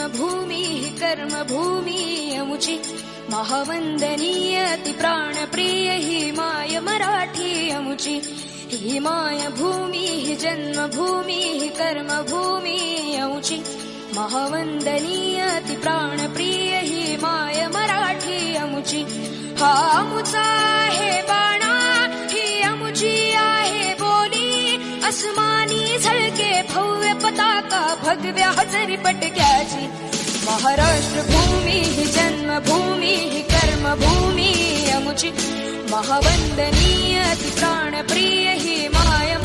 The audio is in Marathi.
जन्मभूमी हि कर्मभूमी अमुची महावंदनीय अति प्राणप्रिय ही माय मराठी अमुची ही माय भूमी हि जन्मभूमी हि कर्मभूमी अमुची महावंदनीय अति प्राणप्रिय ही माय मराठी अमुची हा अमुचा आहे बाणा ही अमुची आहे बोली अस्मानी झळके भव्य पताका भगव्या हजरी पटक्याची महाराष्ट्र भूमी ही जन्मभूमी ही कर्मभूमी अमुची महावंदनीय अति प्राणप्रिय ही माय